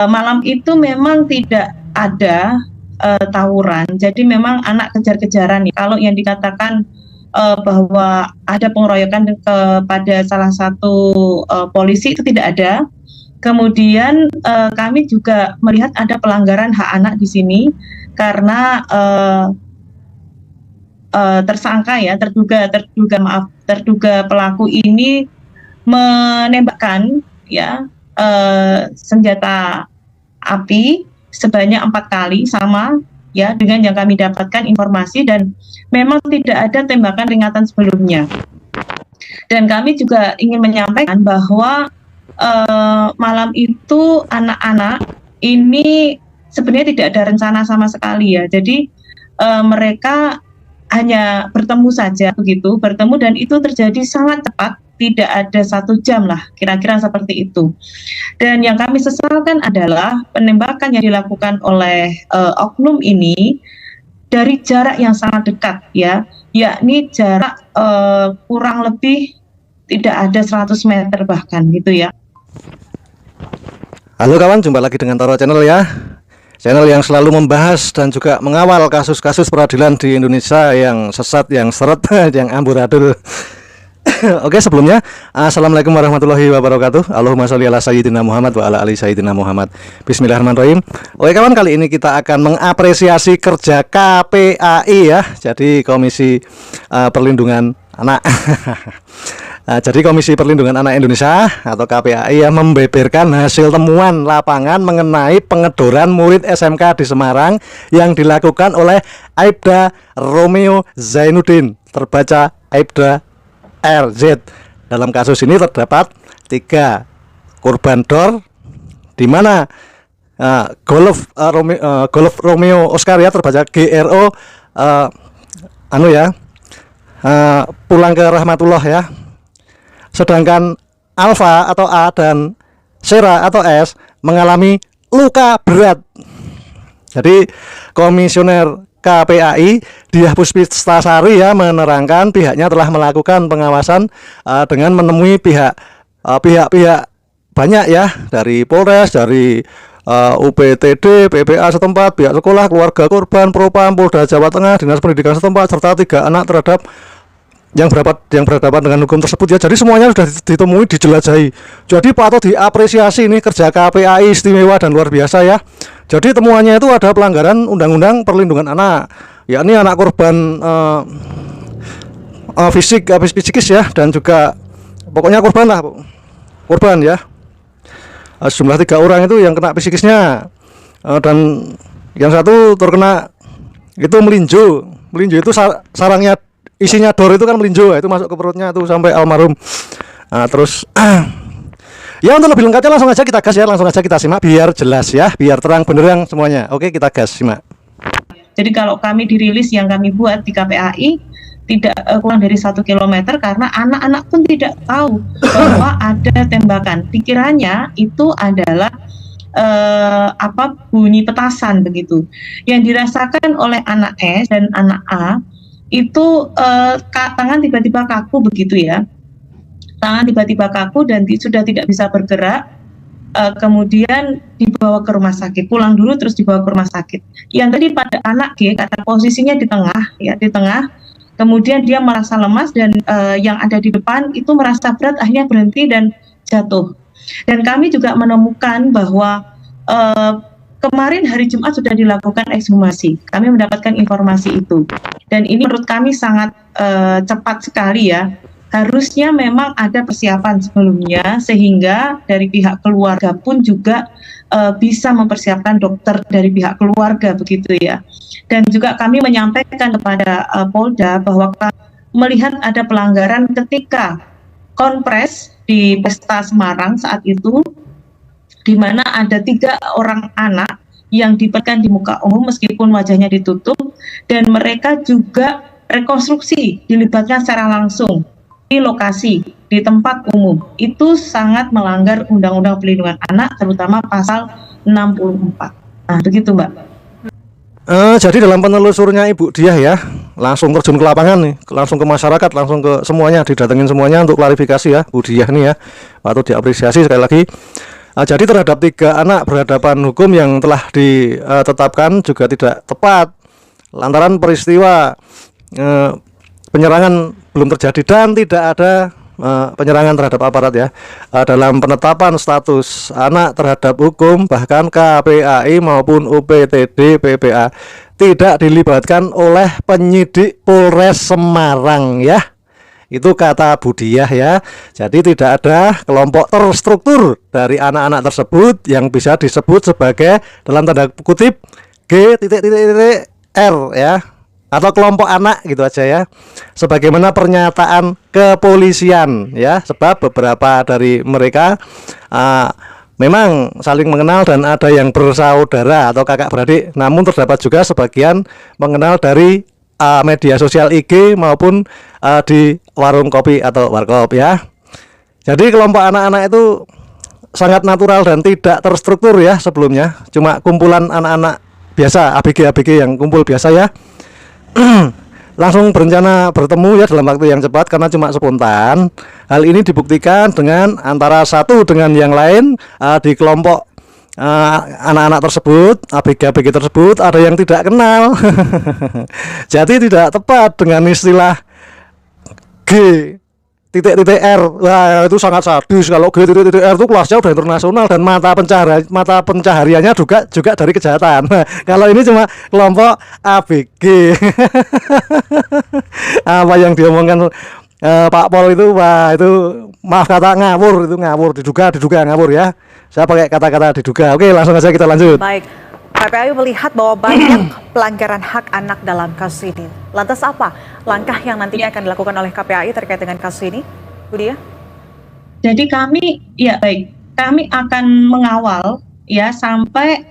Malam itu memang tidak ada tawuran, jadi memang anak kejar-kejaran nih. Kalau yang dikatakan bahwa ada pengeroyokan kepada salah satu polisi itu tidak ada. Kemudian kami juga melihat ada pelanggaran hak anak di sini karena tersangka ya terduga pelaku ini menembakkan ya senjata api sebanyak 4 kali sama ya dengan yang kami dapatkan informasi, dan memang tidak ada tembakan peringatan sebelumnya. Dan kami juga ingin menyampaikan bahwa malam itu anak-anak ini sebenarnya tidak ada rencana sama sekali ya. Jadi mereka hanya bertemu saja begitu, bertemu dan itu terjadi sangat cepat, tidak ada 1 jam lah, kira-kira seperti itu. Dan yang kami sesalkan adalah penembakan yang dilakukan oleh oknum ini dari jarak yang sangat dekat ya, yakni jarak kurang lebih tidak ada 100 meter bahkan gitu ya. Halo kawan, jumpa lagi dengan Toro Channel ya. Channel yang selalu membahas dan juga mengawal kasus-kasus peradilan di Indonesia yang sesat, yang seret, yang amburadul. Oke, sebelumnya assalamualaikum warahmatullahi wabarakatuh. Allahumma sholli ala sayyidina Muhammad wa ala ali sayyidina Muhammad. Bismillahirrahmanirrahim. Oke kawan, kali ini kita akan mengapresiasi kerja KPAI ya. Jadi Komisi Perlindungan Anak. Jadi Komisi Perlindungan Anak Indonesia atau KPAI ya membeberkan hasil temuan lapangan mengenai pengedoran murid SMK di Semarang yang dilakukan oleh Aibda Romeo Zainuddin, terbaca Aibda RZ. Dalam kasus ini terdapat 3 korban dor, di mana Golf Romeo Oscar ya, terbaca GRO pulang ke rahmatullah ya. Sedangkan Alfa atau A dan Sera atau S mengalami luka berat. Jadi Komisioner KPAI Diah Puspitasari ya menerangkan pihaknya telah melakukan pengawasan dengan menemui pihak banyak ya, dari Polres, dari UPTD, PPA setempat, pihak sekolah, keluarga korban, Propam, Polda Jawa Tengah, Dinas Pendidikan setempat, serta 3 anak terhadap yang berhadapan dengan hukum tersebut ya. Jadi semuanya sudah ditemui, dijelajahi. Jadi patut diapresiasi ini kerja KPAI istimewa dan luar biasa ya. Jadi temuannya itu ada pelanggaran Undang-Undang Perlindungan Anak, yakni anak korban psikis ya, dan juga pokoknya korban ya. Sejumlah 3 orang itu yang kena psikisnya, dan yang satu terkena itu melinjo itu sarangnya, isinya dor itu kan melinjo, itu masuk ke perutnya itu sampai almarhum. Terus ya, untuk lebih lengkapnya langsung aja kita gas ya, langsung aja kita simak biar jelas ya, biar terang benderang semuanya. Oke, kita gas, simak. Jadi kalau kami dirilis yang kami buat di KPAI tidak kurang dari 1 kilometer, karena anak-anak pun tidak tahu bahwa ada tembakan. Pikirannya itu adalah bunyi petasan begitu. Yang dirasakan oleh anak S dan anak A itu tangan tiba-tiba kaku begitu ya, tangan tiba-tiba kaku dan sudah tidak bisa bergerak. Kemudian dibawa ke rumah sakit, pulang dulu terus dibawa ke rumah sakit. Yang tadi pada anak G, kata posisinya di tengah ya, di tengah. Kemudian dia merasa lemas dan yang ada di depan itu merasa berat, akhirnya berhenti dan jatuh. Dan kami juga menemukan bahwa kemarin hari Jumat sudah dilakukan ekshumasi. Kami mendapatkan informasi itu. Dan ini menurut kami sangat cepat sekali ya. Harusnya memang ada persiapan sebelumnya, sehingga dari pihak keluarga pun juga bisa mempersiapkan dokter dari pihak keluarga begitu ya. Dan juga kami menyampaikan kepada Polda bahwa melihat ada pelanggaran ketika konpres di Pesta Semarang saat itu, di mana ada 3 orang anak yang diperkan di muka umum meskipun wajahnya ditutup, dan mereka juga rekonstruksi dilibatkan secara langsung di lokasi, di tempat umum. Itu sangat melanggar Undang-Undang Perlindungan Anak, terutama pasal 64. Nah, begitu Mbak. Jadi dalam penelusurnya Ibu Diah ya, langsung terjun ke lapangan nih, langsung ke masyarakat, langsung ke semuanya, didatengin semuanya untuk klarifikasi ya, Bu Diah nih ya. Patut diapresiasi sekali lagi. Jadi terhadap 3 anak berhadapan hukum yang telah ditetapkan juga tidak tepat lantaran peristiwa penyerangan belum terjadi dan tidak ada penyerangan terhadap aparat ya. Dalam penetapan status anak terhadap hukum bahkan KPAI maupun UPTD PPA tidak dilibatkan oleh penyidik Polres Semarang ya. Itu kata Budiah ya. Jadi tidak ada kelompok terstruktur dari anak-anak tersebut yang bisa disebut sebagai dalam tanda kutip G.R ya, atau kelompok anak gitu aja ya. Sebagaimana pernyataan kepolisian ya, sebab beberapa dari mereka memang saling mengenal dan ada yang bersaudara atau kakak beradik. Namun terdapat juga sebagian mengenal dari media sosial IG maupun di warung kopi atau warkop ya. Jadi kelompok anak-anak itu sangat natural dan tidak terstruktur ya sebelumnya. Cuma kumpulan anak-anak biasa, ABG yang kumpul biasa ya. Langsung berencana bertemu ya dalam waktu yang cepat karena cuma spontan. Hal ini dibuktikan dengan antara satu dengan yang lain di kelompok anak-anak tersebut, ABG tersebut ada yang tidak kenal. Jadi tidak tepat dengan istilah G.R. Wah, itu sangat sadis kalau G.R itu kelasnya udah internasional dan mata pencahariannya juga dari kejahatan. Kalau ini cuma kelompok ABG. Apa yang diomongkan Pak Pol itu, wah itu maaf kata ngawur, itu ngawur, diduga ngawur ya. Saya pakai kata-kata diduga. Oke, langsung aja kita lanjut. Baik, KPAI melihat bahwa banyak pelanggaran hak anak dalam kasus ini. Lantas apa langkah yang nantinya akan dilakukan oleh KPAI terkait dengan kasus ini, Budiah? Jadi kami akan mengawal ya sampai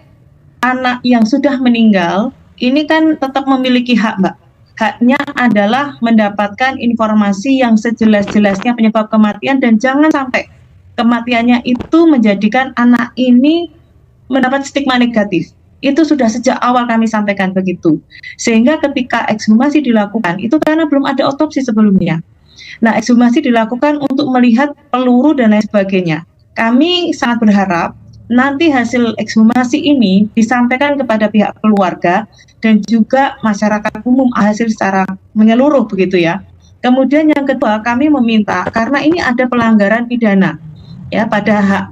anak yang sudah meninggal ini kan tetap memiliki hak, Mbak. Haknya adalah mendapatkan informasi yang sejelas-jelasnya penyebab kematian dan jangan sampai kematiannya itu menjadikan anak ini mendapat stigma negatif. Itu sudah sejak awal kami sampaikan begitu. Sehingga ketika ekshumasi dilakukan, itu karena belum ada otopsi sebelumnya. Nah, ekshumasi dilakukan untuk melihat peluru dan lain sebagainya. Kami sangat berharap nanti hasil ekshumasi ini disampaikan kepada pihak keluarga dan juga masyarakat umum hasil secara menyeluruh begitu ya. Kemudian yang kedua, kami meminta karena ini ada pelanggaran pidana ya pada hak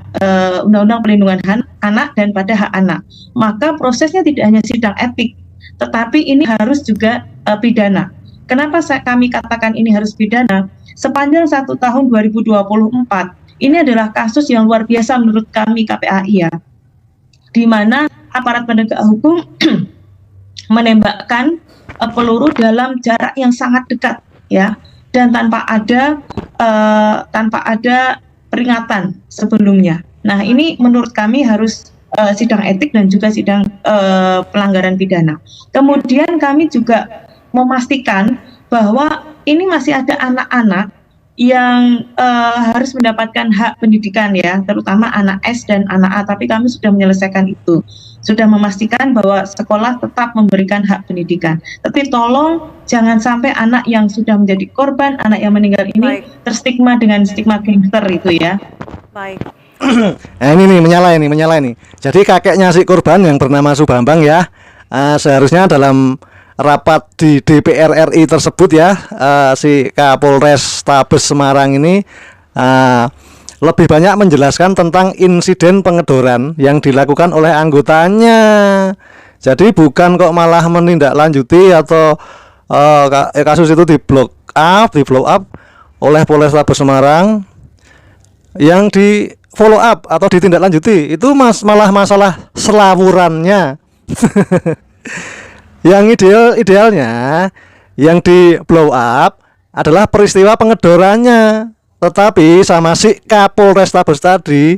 Undang-Undang Perlindungan Anak dan pada hak anak. Maka prosesnya tidak hanya sidang etik, tetapi ini harus juga pidana. Kenapa kami katakan ini harus pidana? Sepanjang 1 tahun 2024, ini adalah kasus yang luar biasa menurut kami KPAI ya, di mana aparat penegak hukum menembakkan peluru dalam jarak yang sangat dekat ya, dan tanpa ada peringatan sebelumnya. Nah, ini menurut kami harus sidang etik dan juga sidang pelanggaran pidana. Kemudian kami juga memastikan bahwa ini masih ada anak-anak yang harus mendapatkan hak pendidikan ya, terutama anak S dan anak A, tapi kami sudah menyelesaikan itu. Sudah memastikan bahwa sekolah tetap memberikan hak pendidikan. Tapi tolong jangan sampai anak yang sudah menjadi korban, anak yang meninggal ini terstigma dengan stigma gangster itu ya. Baik. Nah, ini nih menyala ini. Jadi kakeknya si korban yang bernama Subambang ya, seharusnya dalam rapat di DPR RI tersebut ya, si Kapolres Tabes Semarang ini lebih banyak menjelaskan tentang insiden pengedoran yang dilakukan oleh anggotanya. Jadi bukan kok malah menindaklanjuti atau kasus itu di blow up oleh Polres Tabes Semarang, yang di follow up atau ditindaklanjuti itu malah masalah selawurannya. Yang idealnya yang di blow up adalah peristiwa pengedorannya, tetapi sama si Kapolres Tabes tadi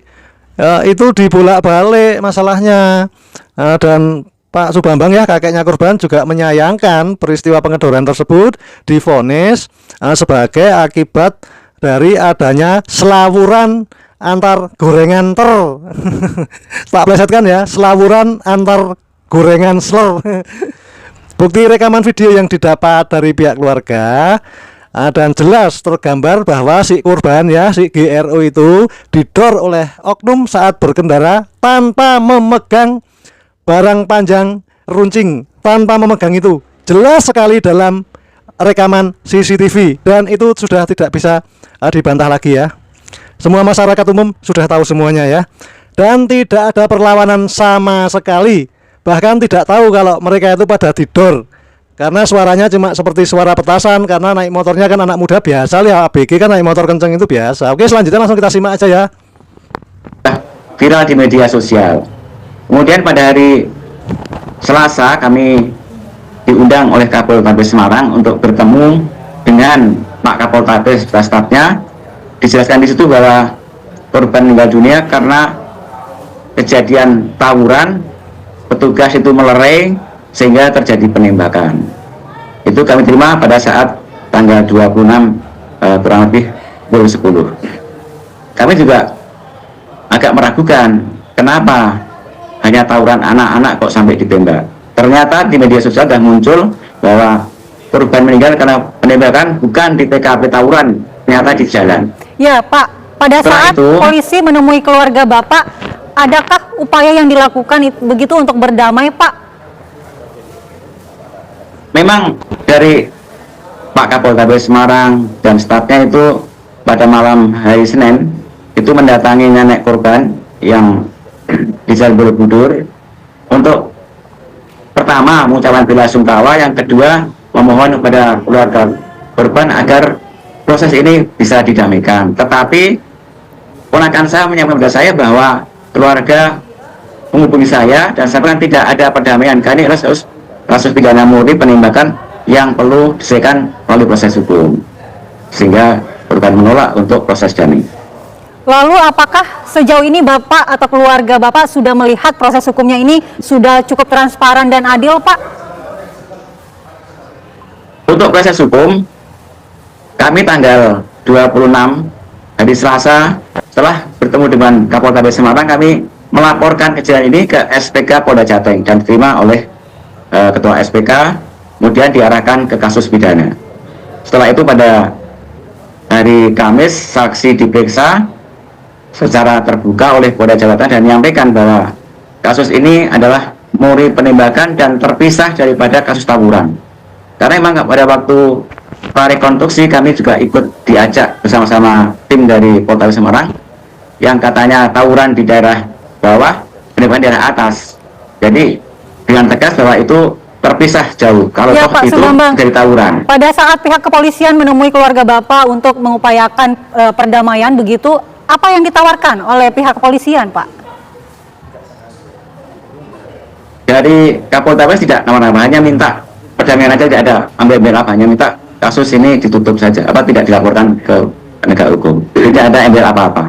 itu dibolak-balik masalahnya. Dan Pak Subambang ya, kakeknya korban, juga menyayangkan peristiwa pengedoran tersebut divonis sebagai akibat dari adanya selawuran antar gorengan tak plesetkan ya, selawuran antar gorengan slur. Bukti rekaman video yang didapat dari pihak keluarga Dan jelas tergambar bahwa si korban ya, si GRO itu didor oleh oknum saat berkendara tanpa memegang barang panjang runcing, tanpa memegang itu. Jelas sekali dalam rekaman CCTV dan itu sudah tidak bisa dibantah lagi ya. Semua masyarakat umum sudah tahu semuanya ya. Dan tidak ada perlawanan sama sekali. Bahkan tidak tahu kalau mereka itu pada didor. Karena suaranya cuma seperti suara petasan, karena naik motornya kan anak muda biasa ya, ABG kan naik motor kenceng itu biasa. Oke, selanjutnya langsung kita simak aja ya. Viral di media sosial. Kemudian pada hari Selasa kami diundang oleh Kapolres Semarang untuk bertemu dengan Pak Kapolres beserta stafnya. Dijelaskan di situ bahwa korban meninggal dunia karena kejadian tawuran, petugas itu melerai sehingga terjadi penembakan. Itu kami terima pada saat tanggal 26 kurang lebih pukul 10. Kami juga agak meragukan kenapa hanya tawuran anak-anak kok sampai ditembak. Ternyata di media sosial sudah muncul bahwa korban meninggal karena penembakan bukan di TKP tawuran, ternyata di jalan. Ya Pak, pada Setelah saat itu, polisi menemui keluarga Bapak, adakah upaya yang dilakukan begitu untuk berdamai Pak? memang dari Pak Kapolres Semarang dan stafnya itu pada malam hari Senin itu mendatangi nenek korban yang di Jalan Borobudur untuk pertama mengucapkan bela sungkawa, yang kedua memohon kepada keluarga korban agar proses ini bisa didamaikan. Tetapi ponakan saya menyampaikan kepada saya bahwa keluarga menghubungi saya dan saya bilang tidak ada perdamaian, karena ini kasus pidana murni penembakan yang perlu diselesaikan melalui proses hukum, sehingga korban menolak untuk proses damai. Lalu apakah sejauh ini Bapak atau keluarga Bapak sudah melihat proses hukumnya ini sudah cukup transparan dan adil Pak? Untuk proses hukum, kami tanggal 26 hari Selasa setelah bertemu dengan Kapolres Semarang, kami melaporkan kejadian ini ke SPK Polda Jateng dan diterima oleh Ketua SPK, kemudian diarahkan ke kasus pidana. Setelah itu pada hari Kamis saksi diperiksa secara terbuka oleh Polda Jawa Tengah dan menyampaikan bahwa kasus ini adalah murni penembakan dan terpisah daripada kasus tawuran. Karena memang pada waktu prarekonstruksi kami juga ikut diajak bersama-sama tim dari Polres Semarang yang katanya tawuran di daerah bawah, penembakan di daerah atas. Jadi dengan tegas bahwa itu terpisah jauh kalau ya, Pak itu Sugambang, dari tawuran. Pada saat pihak kepolisian menemui keluarga Bapak untuk mengupayakan perdamaian begitu, apa yang ditawarkan oleh pihak kepolisian, Pak? Dari Kapolres tidak nama-nama, hanya minta perdamaian aja, tidak ada ambil-ambil apa, hanya minta kasus ini ditutup saja, apa tidak dilaporkan ke penegak hukum, tidak ada ambil apa-apa.